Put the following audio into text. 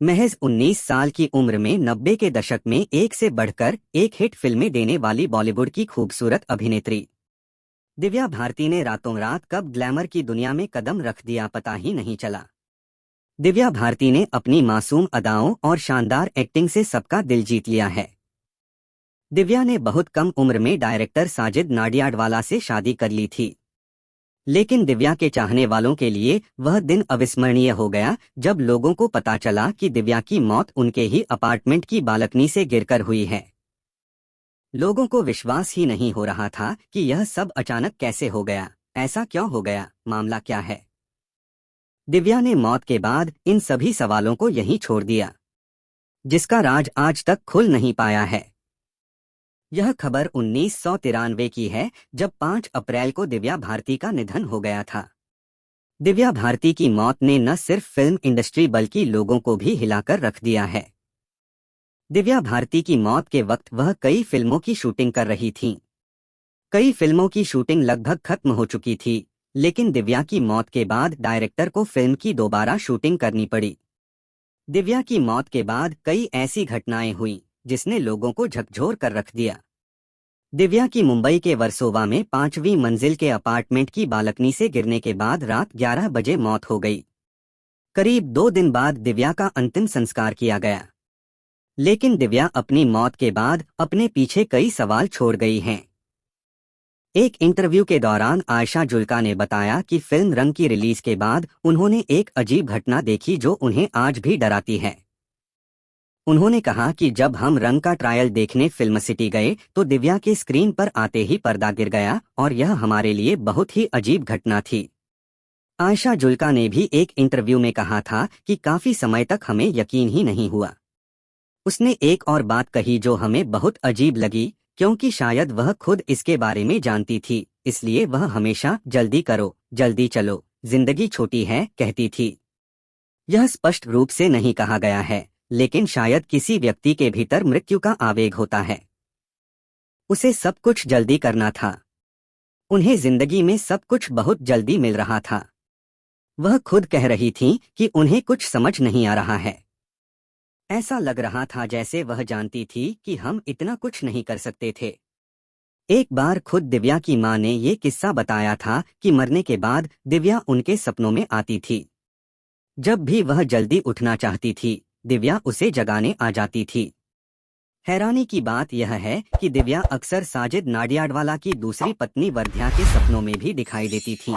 महज 19 साल की उम्र में 90 के दशक में एक से बढ़कर एक हिट फिल्में देने वाली बॉलीवुड की खूबसूरत अभिनेत्री दिव्या भारती ने रातों रात कब ग्लैमर की दुनिया में कदम रख दिया पता ही नहीं चला। दिव्या भारती ने अपनी मासूम अदाओं और शानदार एक्टिंग से सबका दिल जीत लिया है। दिव्या ने बहुत कम उम्र में डायरेक्टर साजिद नाडियाडवाला से शादी कर ली थी, लेकिन दिव्या के चाहने वालों के लिए वह दिन अविस्मरणीय हो गया जब लोगों को पता चला कि दिव्या की मौत उनके ही अपार्टमेंट की बालकनी से गिरकर हुई है। लोगों को विश्वास ही नहीं हो रहा था कि यह सब अचानक कैसे हो गया, ऐसा क्यों हो गया, मामला क्या है। दिव्या ने मौत के बाद इन सभी सवालों को यहीं छोड़ दिया, जिसका राज आज तक खुल नहीं पाया है। यह खबर 1993 की है, जब 5 अप्रैल को दिव्या भारती का निधन हो गया था। दिव्या भारती की मौत ने न सिर्फ फिल्म इंडस्ट्री बल्कि लोगों को भी हिलाकर रख दिया है। दिव्या भारती की मौत के वक्त वह कई फिल्मों की शूटिंग कर रही थीं। कई फिल्मों की शूटिंग लगभग खत्म हो चुकी थी, लेकिन दिव्या की मौत के बाद डायरेक्टर को फिल्म की दोबारा शूटिंग करनी पड़ी। दिव्या की मौत के बाद कई ऐसी घटनाएं हुईं जिसने लोगों को झकझोर कर रख दिया। दिव्या की मुंबई के वर्सोवा में 5वीं मंजिल के अपार्टमेंट की बालकनी से गिरने के बाद रात 11 बजे मौत हो गई। करीब 2 दिन बाद दिव्या का अंतिम संस्कार किया गया, लेकिन दिव्या अपनी मौत के बाद अपने पीछे कई सवाल छोड़ गई हैं। एक इंटरव्यू के दौरान आयशा जुल्का ने बताया कि फिल्म रंग की रिलीज के बाद उन्होंने एक अजीब घटना देखी जो उन्हें आज भी डराती है। उन्होंने कहा कि जब हम रंग का ट्रायल देखने फिल्म सिटी गए तो दिव्या के स्क्रीन पर आते ही पर्दा गिर गया और यह हमारे लिए बहुत ही अजीब घटना थी। आयशा जुल्का ने भी एक इंटरव्यू में कहा था कि काफी समय तक हमें यकीन ही नहीं हुआ। उसने एक और बात कही जो हमें बहुत अजीब लगी, क्योंकि शायद वह खुद इसके बारे में जानती थी, इसलिए वह हमेशा जल्दी करो, जल्दी चलो, जिंदगी छोटी है कहती थी। यह स्पष्ट रूप से नहीं कहा गया है, लेकिन शायद किसी व्यक्ति के भीतर मृत्यु का आवेग होता है। उसे सब कुछ जल्दी करना था। उन्हें जिंदगी में सब कुछ बहुत जल्दी मिल रहा था। वह खुद कह रही थीं कि उन्हें कुछ समझ नहीं आ रहा है। ऐसा लग रहा था जैसे वह जानती थी कि हम इतना कुछ नहीं कर सकते थे। एक बार खुद दिव्या की मां ने ये किस्सा बताया था कि मरने के बाद दिव्या उनके सपनों में आती थी। जब भी वह जल्दी उठना चाहती थी, दिव्या उसे जगाने आ जाती थी। हैरानी की बात यह है कि दिव्या अक्सर साजिद नाडियाडवाला की दूसरी पत्नी वर्ध्या के सपनों में भी दिखाई देती थी।